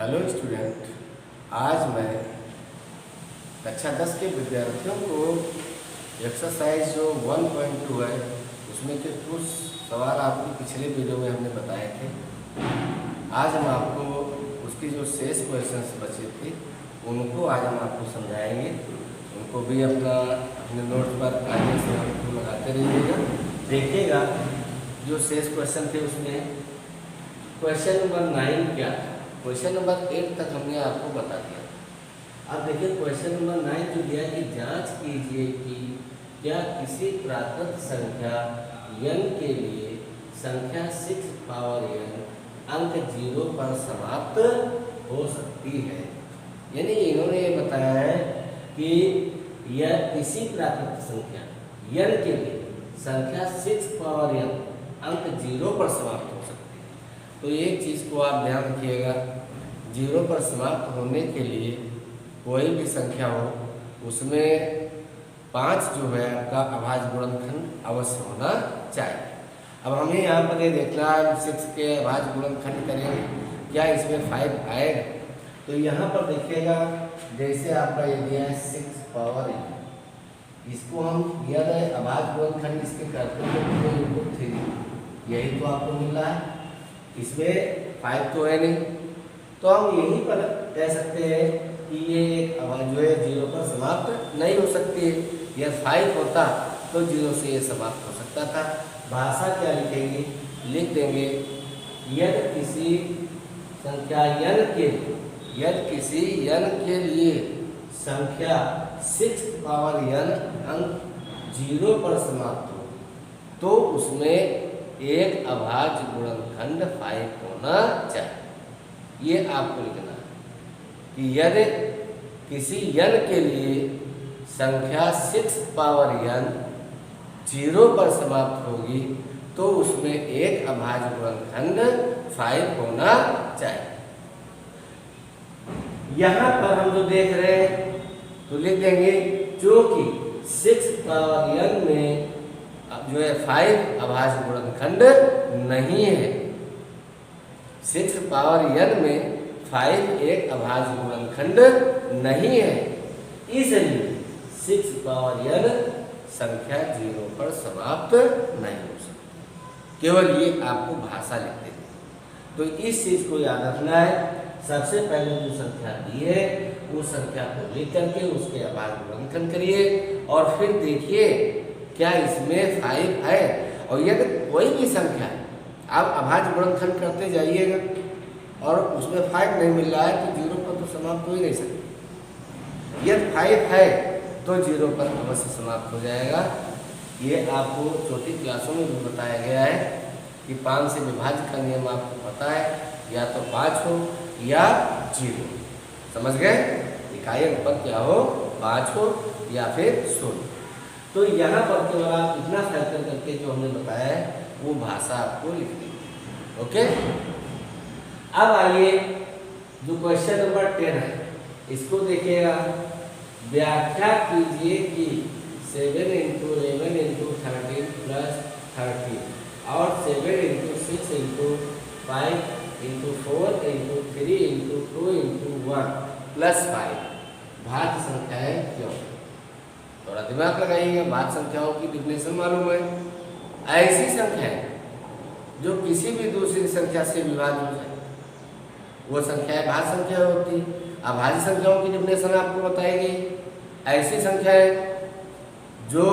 Hello student, आज मैं कक्षा 10 के विद्यार्थियों को एक्सरसाइज जो 1.2 है उसमें के कुछ सवाल आपको पिछले वीडियो में हमने बताए थे। आज हम आपको उसकी जो शेष क्वेश्चंस बचे थे उनको आज हम आपको समझाएंगे। उनको भी अपने नोट पर आगे से हमको लगाते रहिएगा, देखिएगा। जो शेष क्वेश्चन थे उसमें क्वेश्चन नंबर 9 क्या था, क्वेश्चन नंबर 8 तक हमने आपको बता दिया। अब देखिए क्वेश्चन नंबर 9 जो दिया कि जांच कीजिए कि क्या किसी प्राकृत संख्या n के लिए संख्या 6 पावर n अंक 0 पर समाप्त हो सकती है। यानी इन्होंने ये बताया है कि यह किसी प्राकृत संख्या n के लिए संख्या 6 पावर n अंक 0 पर समाप्त हो सकती है। तो एक चीज़ को आप ध्यान रखिएगा, 0 पर समाप्त होने के लिए कोई भी संख्या हो उसमें 5 जो है आपका अभाज्य गुणनखंड अवश्य होना चाहिए। अब हमें यहाँ पर ये देखना है 6 के अभाज्य गुणनखंड करेंगे, क्या इसमें 5 आएगा। तो यहाँ पर देखिएगा जैसे आपका ये दिया है 6 पावर n, इसको हम दिया है अभाज्य गुणनखंड इसके करते हैं 3, यही तो आपको मिल रहा है। इसमें 5 तो है नहीं, तो हम यहीं पर कह सकते हैं कि ये एक जो है 0 पर समाप्त नहीं हो सकती है। यह 5 होता तो 0 से ये समाप्त हो सकता था। भाषा क्या लिखेंगे, लिख देंगे यदि किसी संख्या n के लिए संख्या 6 पावर n अंक 0 पर समाप्त हो तो उसमें एक अभाज्य गुणनखंड 5 होना चाहिए। ये आपको लिखना है कि यदि किसी n के लिए संख्या 6 पावर n 0 पर समाप्त होगी तो उसमें एक अभाज्य गुणनखंड 5 होना चाहिए। यहाँ पर हम जो देख रहे हैं तो लिख देंगे जो कि 6 पावर n में जो है 5 अभाज्य गुणनखंड नहीं है। 6 पावर n में 5 एक अभाज्य गुणनखंड नहीं है, इसलिए 6 पावर n संख्या 0 पर समाप्त नहीं हो सकती। केवल ये आपको भाषा लिख देते हैं। तो इस चीज को याद रखना है। सबसे पहले जो संख्या दी है उस संख्या को लिख करके उसके अभाज्य गुणनखंड करिए और फिर देखिए क्या इसमें 5 है। और यदि कोई भी संख्या आप अभाज्य गुणनखंड करते जाइएगा और उसमें 5 नहीं मिल रहा है तो 0 पर तो समाप्त हो ही नहीं सकती। यदि 5 है तो 0 पर अवश्य समाप्त हो जाएगा। ये आपको छोटी क्लासों में भी बताया गया है कि 5 से विभाज्य का नियम आपको पता है, या तो 5 हो या 0। समझ गए, इकाई अनुपात क्या हो, 5 हो या फिर 0। तो यहाँ पर केवल आप इतना फैक्टर करके जो हमने बताया है वो भाषा आपको लिख देंगे। ओके, अब आइए जो क्वेश्चन नंबर 10 है इसको देखिएगा। व्याख्या कीजिए कि 7 × 11 × 13 + 13 और 7 × 6 × 5 × 4 × 3 × 2 × 1 + 5 भाज्य संख्याएं क्यों। थोड़ा दिमाग लगाइएगा, भाज्य संख्याओं की डिफिनेशन मालूम है। ऐसी संख्याएं जो किसी भी दूसरी संख्या से विभाज्य हो जाए वो संख्याएं भाज्य संख्या होती है। अभाज्य संख्याओं की डिफिनेशन आपको बताई गई। ऐसी संख्याएं जो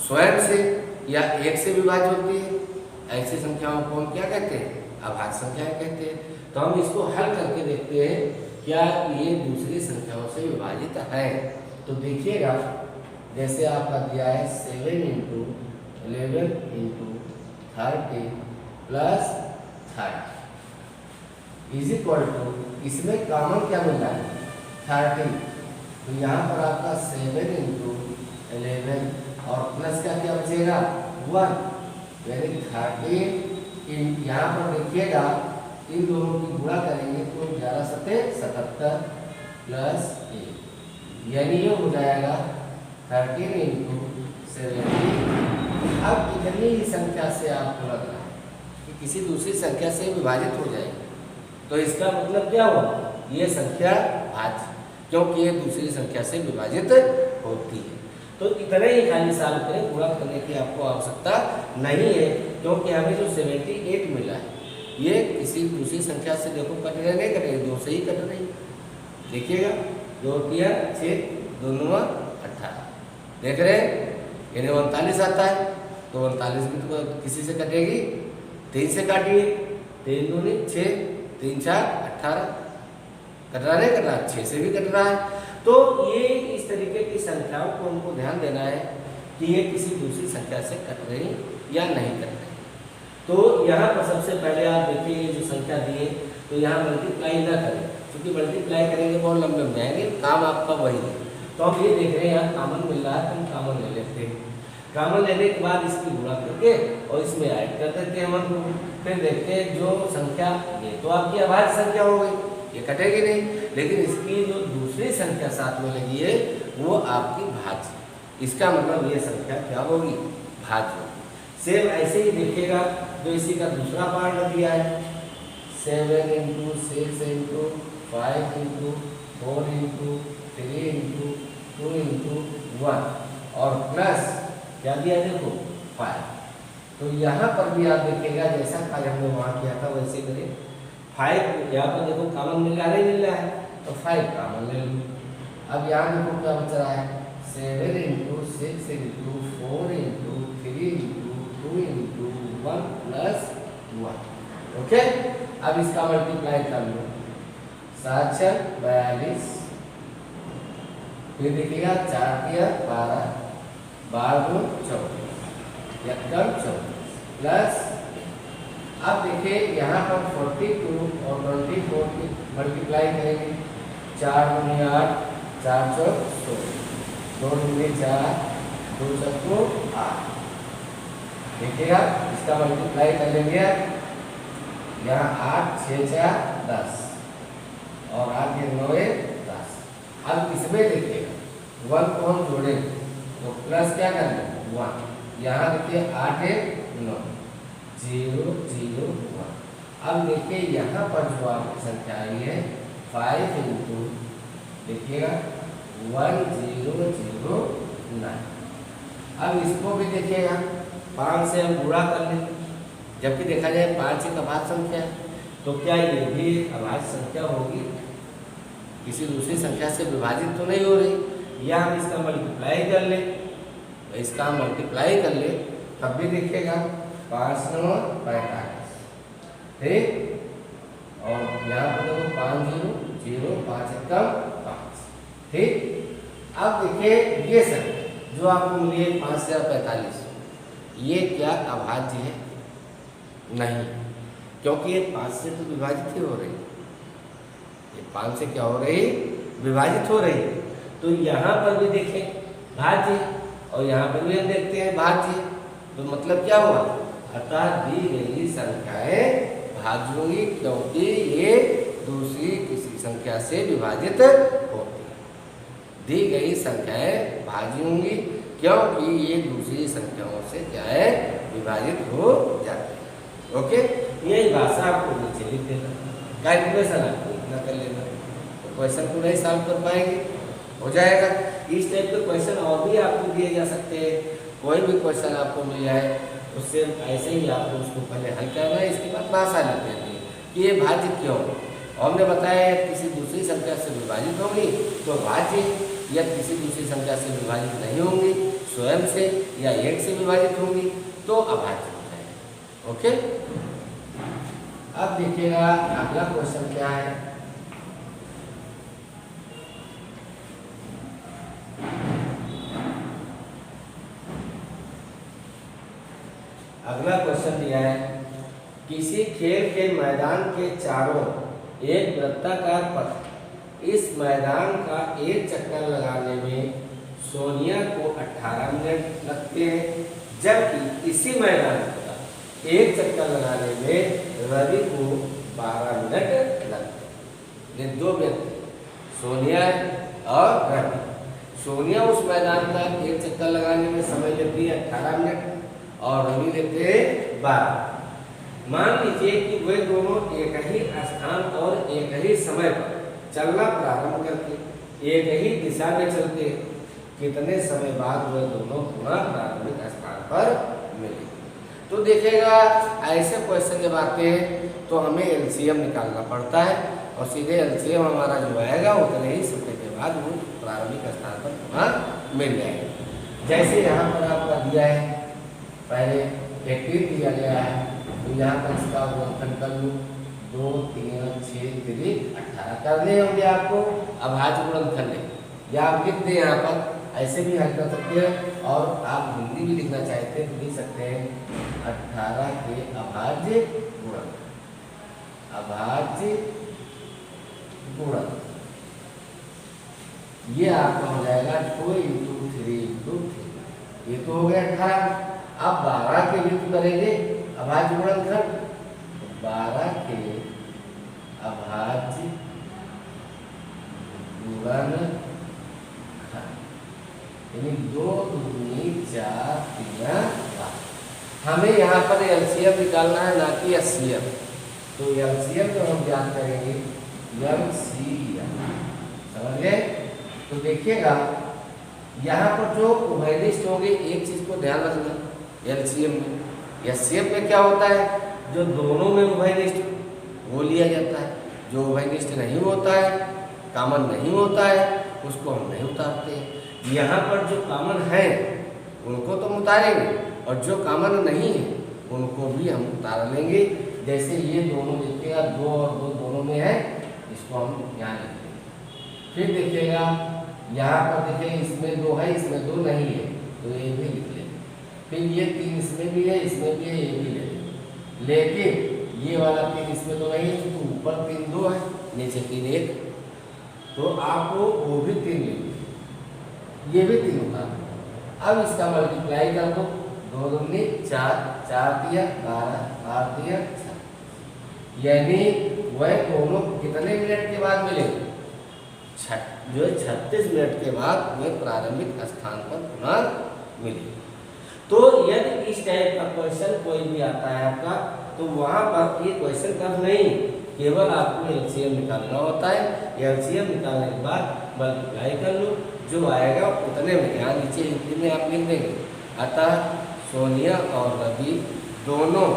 स्वयं से या एक से विभाज्य होती है ऐसी संख्याओं को हम क्या कहते हैं, अभाज्य संख्याएं कहते हैं। तो हम इसको हल करके देखते हैं क्या ये दूसरी संख्याओं से विभाजित है। तो देखिएगा जैसे आपका दिया है 7 × 11 × 13 + 30 इज इक्वल टू, इसमें कॉमन क्या मिल रहा है 30। तो यहाँ पर आपका 7 × 11 और प्लस का क्या बचेगा 1, यानी 30। यहाँ पर देखिएगा इन दोनों की गुणा करेंगे तो 11 × 7 = 77 + 1, यानी ये हो जाएगा 13 × 70। अब इतनी ही संख्या से आपको लग रहा है कि किसी दूसरी संख्या से विभाजित हो जाएगी। तो इसका मतलब क्या हुआ, ये संख्या भाज्य, क्योंकि ये दूसरी संख्या से विभाजित होती है। तो इतने ही खाली साल करें, गुणा करने की आपको आवश्यकता नहीं है, क्योंकि हमें जो 78 मिला है ये किसी दूसरी संख्या से देखो कट रहे नहीं, कट रहे, 2 से ही कट रही। देखिएगा 2 तिया 6, 2 9 18, देख रहे हैं, यानी 39 आता है। तो 39 भी तो किसी से कटेगी, 3 से काटिए, 3 दूनी 6, 3 4 18, कट रहा नहीं, कट रहा, 6 से भी कट रहा है। तो ये इस तरीके की संख्याओं को हमको ध्यान देना है कि ये किसी दूसरी संख्या से कट रही या नहीं कट रही। तो यहाँ पर सबसे पहले आप देखिए ये जो संख्या दी है, तो यहाँ मल्टीप्लाई ना करें, क्योंकि मल्टीप्लाई करेंगे बहुत लंबे में जाएंगे, काम आपका वही है। तो हम ये देख रहे हैं यहाँ कॉमन मिल रहा है, तो हम कॉमन ले लेते हैं। कॉमन लेने के बाद इसकी गुणा करके और इसमें ऐड कर देते हैं हम, फिर देखते हैं जो संख्या, ये तो आपकी अभाज्य संख्या हो गई, ये कटेगी नहीं, लेकिन इसकी जो दूसरी संख्या साथ में लगी है वो आपकी भाज्य। इसका मतलब ये संख्या क्या होगी, भाज्य होगी। सेम ऐसे ही देखिएगा जो इसी का दूसरा पार्ट दिया है, 7 × 6 × 5 × 4 × 3 × 2 × 1 और प्लस क्या दिया देखो 5। तो यहाँ पर भी आप देखिएगा जैसा कार्य हमने वहाँ किया था वैसे करें। 5 यहाँ पर देखो कॉमन मिल रहा है, नहीं मिल रहा है, तो 5 कॉमन ले लो। अब यहाँ देखो क्या बच रहा है, 7 × 6 × 4 × 3 × 2 × 1 + 1। ओके, अब इसका मल्टीप्लाई कर लो, 7 × 6 42, फिर देखिएगा 4 × 12, 12 × 24, 24 प्लस, अब देखिए यहाँ पर 42 और 24 की मल्टीप्लाई करेंगे, 4 × 8, 4 × 16, 2 × 4, 2 × 8। देखिएगा इसका मल्टीप्लाई कर लेंगे, यहाँ 8 6 4 10 और 8 9 10। अब इसमें देखिएगा 1 को हम जोड़ेंगे तो प्लस क्या करना है 1, यहाँ देखिए 8 9 0 0 1। अब देखिए यहाँ पर जो आपकी संख्या आई है 5 × देखिएगा 1 0 0 9। अब इसको भी देखिएगा 5 से हम गुणा कर लें, जबकि देखा जाए 5 एक अभाज्य संख्या है, तो क्या ये भी एक अभाज्य संख्या होगी, किसी दूसरी संख्या से विभाजित तो नहीं हो रही। या हम इसका मल्टीप्लाई कर ले, इसका मल्टीप्लाई कर ले, तब भी देखिएगा 5 9 45, ठीक, और यहाँ पर देखो 5 0 0 5 5, ठीक। अब देखिए ये संख्या जो आपको मिली है 5 से 45, ये क्या अभाज्य है, नहीं, क्योंकि ये 5 से तो विभाजित ही हो रही, ये 5 से क्या हो रही, विभाजित हो रही। तो यहाँ पर भी देखें भाज्य, और यहाँ पर भी हम देखते हैं भाज्य, तो मतलब क्या हुआ, अतः दी गई संख्याएं भाज्य होंगी, क्योंकि ये दूसरी किसी संख्या से विभाजित होती है। दी गई संख्याएं भाज्य होंगी क्योंकि ये दूसरी संख्याओं से क्या है, विभाजित हो जाती है। ओके, यही भाषा आपको नीचे लिख देना, कैलकुलेशन आपको इतना कर लेना, तो क्वेश्चन को नहीं सॉल्व कर पाएंगे, हो जाएगा। इस टाइप के क्वेश्चन और भी आपको दिए जा सकते हैं, कोई भी क्वेश्चन आपको मिल जाए उससे ऐसे ही आपको उसको पहले हल करना है, इसके बाद भाषा लिख देनी है कि ये भाज्य क्यों। हमने बताया किसी दूसरी संख्या से विभाजित होंगी तो भाज्य, या किसी दूसरी संख्या से विभाजित नहीं होंगी, स्वयं से या एक से विभाजित होंगी तो अभाज्य हो जाएगा। ओके, अब देखिएगा अगला क्वेश्चन क्या है। अगला क्वेश्चन दिया है, किसी खेल के मैदान के चारों एक वृत्ताकार पथ, इस मैदान का एक चक्कर लगाने में सोनिया को 18 मिनट लगते हैं, जबकि इसी मैदान का एक चक्कर लगाने में रवि को 12 मिनट लगते हैं। ये दो व्यक्ति, सोनिया और रवि। सोनिया उस मैदान का एक चक्कर लगाने में समय लेती है 18 मिनट और रवि लेते हैं 12। मान लीजिए कि वे दोनों एक ही स्थान और एक ही समय पर चलना प्रारंभ करके एक ही दिशा में चलते हैं, कितने समय बाद वे दोनों पुनः प्रारंभिक स्थान पर मिले। तो देखिएगा ऐसे क्वेश्चन जब आते हैं तो हमें एलसीएम निकालना पड़ता है और सीधे एलसीएम हमारा जो आएगा उतने ही समय के बाद वो प्रारंभिक स्थान पर पुनः मिल जाएगा। जैसे यहाँ पर आपका दिया है, पहले 18 दिया गया है, तो यहाँ पर इसका गुणनखंड कर लूँ, 2 3 6 3 18 करने होंगे आपको अभाज्य गुणनखंड है, या आप लिख दें यहाँ पर, ऐसे भी हल कर सकते हैं और आप हिंदी भी लिखना चाहते हैं तो लिख सकते हैं 18 के अभाज्य गुणन, अभाज्य गुणन, ये आपका हो जाएगा 2 × 3 × 3, ये तो हो गया 18। अब 12 के भी तो करेंगे अभाज्य गुणनखंड, 12 के अभाज्य गुणनखंड यानी 2 दूनी 4 3 12। हमें यहाँ पर एलसीएम निकालना है, ना कि एचसीएफ। तो एलसीएम तो हम ज्ञात करेंगे एलसीएम, समझ गए। तो देखिएगा यहाँ पर जो उभयनिष्ठ होंगे, एक चीज को ध्यान रखना एलसीएम में, एचसीएफ में क्या होता है, जो दोनों में उभयनिष्ठ वो लिया जाता है, जो उभयनिष्ठ नहीं होता है, कॉमन नहीं होता है, उसको हम नहीं उतारते। यहाँ पर जो कॉमन है उनको तो हम उतारेंगे और जो कॉमन नहीं है उनको भी हम उतार लेंगे। जैसे ये दोनों देखिएगा 2 और 2 दोनों में है, इसको हम यहाँ लिख देंगे। फिर देखिएगा यहाँ पर देखिए इसमें 2 है, इसमें 2 नहीं है, तो ये भी लिख लेंगे। फिर ये 3 इसमें भी है, इसमें भी है, ये भी ले लेंगे। लेकिन ये वाला 3 इसमें तो नहीं है, तो ऊपर 3 2 है, नीचे 3 1, तो आपको वो भी 3 लेंगे, ये भी 3 होता है। अब इसका मल्टीप्लाई कर दो, 2 दूनी 4, 4 दिया 12, 8 दिया 6, यानी वह दोनों कितने मिनट के बाद मिलेंगे, जो 36 मिनट के बाद वे प्रारंभिक स्थान पर पुनः मिले। तो यदि इस टाइप का क्वेश्चन कोई भी आता है आपका, तो वहां पर ये क्वेश्चन कब नहीं, केवल आपको एलसीएम निकालना होता है। एलसीएम निकालने के बाद मल्टीप्लाई कर लो, जो आएगा उतने में, यहाँ नीचे हिंदी में आप लिख देंगे। अतः सोनिया और रवि दोनों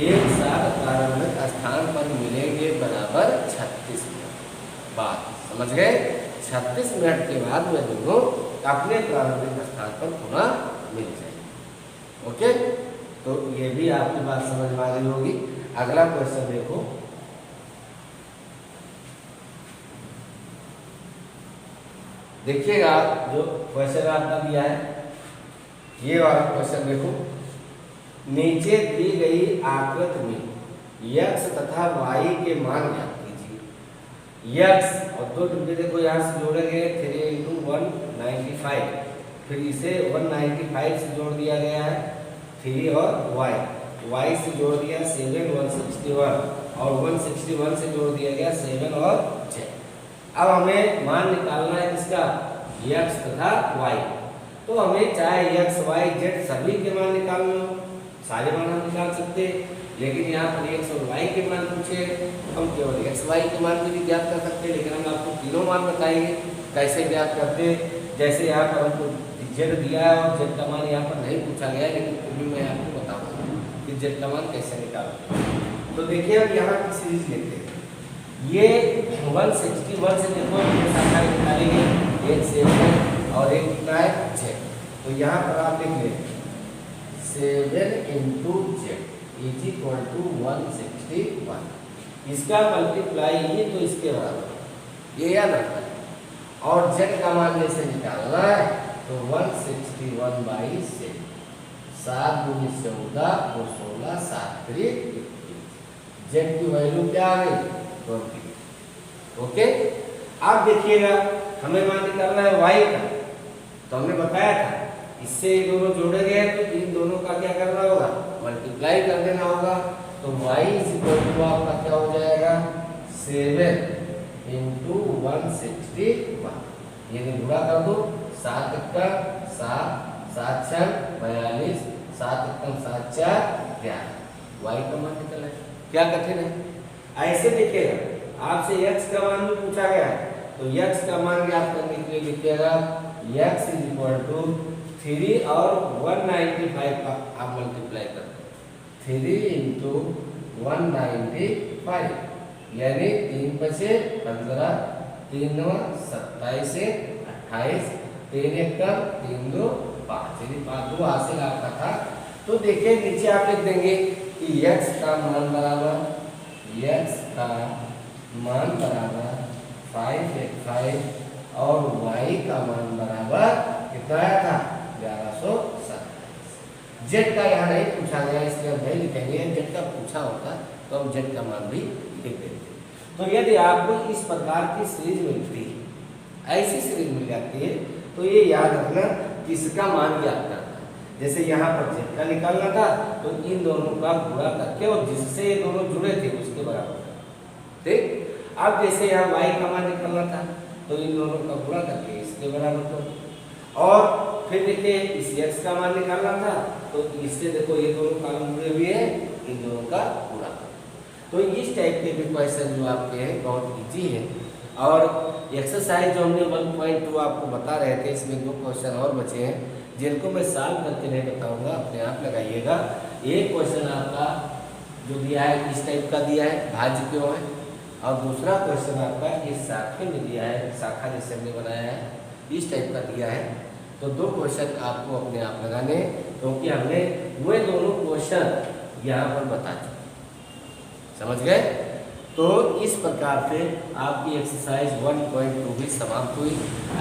एक साथ प्रारंभिक स्थान पर मिलेंगे बराबर 36 मिनट बाद, समझ गए। 36 मिनट के बाद वे दोनों अपने प्रारंभिक स्थान पर पुनः मिल जाएंगे। ओके, तो ये भी आपकी बात समझ में आ गई होगी। अगला क्वेश्चन देखो, देखिएगा जो क्वेश्चन आपका दिया है, ये वाला क्वेश्चन देखो। नीचे दी गई आकृति में x तथा y के मान ज्ञात कीजिए। x और 2 डिब्बे देखो यहाँ से जोड़े गए 3 × 195, फिर इसे 195 से जोड़ दिया गया है 3 और y से जोड़ दिया 7 161 और 161 से जोड़ दिया गया 7 और z। अब हमें मान निकालना है किसका, x तथा y। तो हमें चाहे x y z सभी के मान निकालना हो, सारे मान हम निकाल सकते हैं, लेकिन यहाँ पर x और y के मान पूछे, हम केवल x y के मान भी ज्ञात कर सकते हैं, लेकिन हम आपको तीनों मान बताएंगे कैसे ज्ञात करते हैं। जैसे यहाँ पर हमको z दिया है और z का मान यहाँ पर नहीं पूछा गया है, लेकिन फिर भी मैं आपको बताऊंगा कि z का मान कैसे निकालते हैं। तो देखिए अब यहाँ की सीरीज लेते हैं, ये 161 से देखो निकालेंगे, एक 7 और एक कितना है z। तो यहाँ पर आप लिख लें 7 × z इज इक्वल टू 161, इसका मल्टीप्लाई ही तो इसके बराबर, ये याद रखना है। और z का मान जैसे निकालना है तो 161/7, 7 × 14 और 16, 7 × 21, z की वैल्यू क्या आ गई 20। ओके, अब देखिएगा हमें मान निकालना है y का, तो हमने बताया था इससे ये दोनों जोड़े गए तो इन दोनों का क्या करना होगा, मल्टीप्लाई कर देना होगा। तो y = आपका क्या हो जाएगा 7 × 161, ये गुणा कर दो, 7 × 7, 7 × 6 42, 7 × 7 = 4 11। y का मान निकलना है। क्या कठिन है? ऐसे देखिएगा, आपसे x का मान भी पूछा गया है, तो x का मान ज्ञात करने के लिए लिखिएगा x इज इक्वल टू 3 और 195 का आप मल्टीप्लाई करते हैं, 3 इंटू 195 यानी 3 बचे 15, 3 9 27 से 28, 3 1 का 3 2 5, यदि 5 2 हासिल आपका था। तो देखिए नीचे आप लिख देंगे कि x का मान बराबर 585 और y का मान बराबर कितना आया था 1127। z का यहाँ नहीं पूछा गया इसलिए हम नहीं लिखेंगे, z का पूछा होता तो हम z का मान भी लिख देते। तो यदि आपको इस प्रकार की सीरीज मिलती है, ऐसी सीरीज मिल जाती है, तो ये याद रखना कि इसका मान ज्ञात करना। जैसे यहाँ पर z का निकालना था तो इन दोनों का गुणा करके और जिससे ये दोनों जुड़े थे उसके बराबर, ठीक। अब जैसे यहाँ y का मान निकालना था तो इन दोनों का गुणा करके इसके बराबर करो, और फिर देखिए इस x का मान निकालना था तो इससे देखो ये दोनों कॉलम जुड़े हुए हैं, इन दोनों का गुणा करो। तो इस टाइप के भी क्वेश्चन जो आपके हैं बहुत इजी है। और एक्सरसाइज जो हमने 1.2 आपको बता रहे थे, इसमें 2 क्वेश्चन और बचे हैं जिनको मैं सॉल्व करके नहीं बताऊंगा, अपने आप लगाइएगा। एक क्वेश्चन आपका जो दिया है इस टाइप का दिया है, भाज्य क्यों है, और दूसरा क्वेश्चन आपका इस शाखे में दिया है, शाखा जैसे हमने बनाया है इस टाइप का दिया है। तो 2 क्वेश्चन आपको अपने आप लगाने, क्योंकि हमने वे दोनों क्वेश्चन यहाँ पर बता चुके, समझ गए। तो इस प्रकार से आपकी एक्सरसाइज 1.2 भी समाप्त हुई।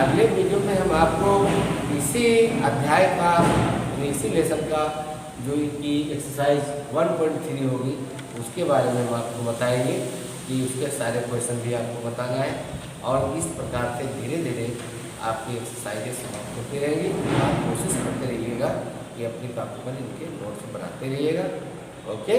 अगले वीडियो में हम आपको इसी अध्याय का, इसी लेसन का जो कि एक्सरसाइज 1.3 होगी उसके बारे में हम आपको बताएंगे कि उसके सारे क्वेश्चन भी आपको बताना है। और इस प्रकार से धीरे धीरे आपकी एक्सरसाइजेज समाप्त होती रहेंगी। आप कोशिश करते रहिएगा कि अपनी कॉपी पर इनके नोट्स बनाते रहिएगा। ओके।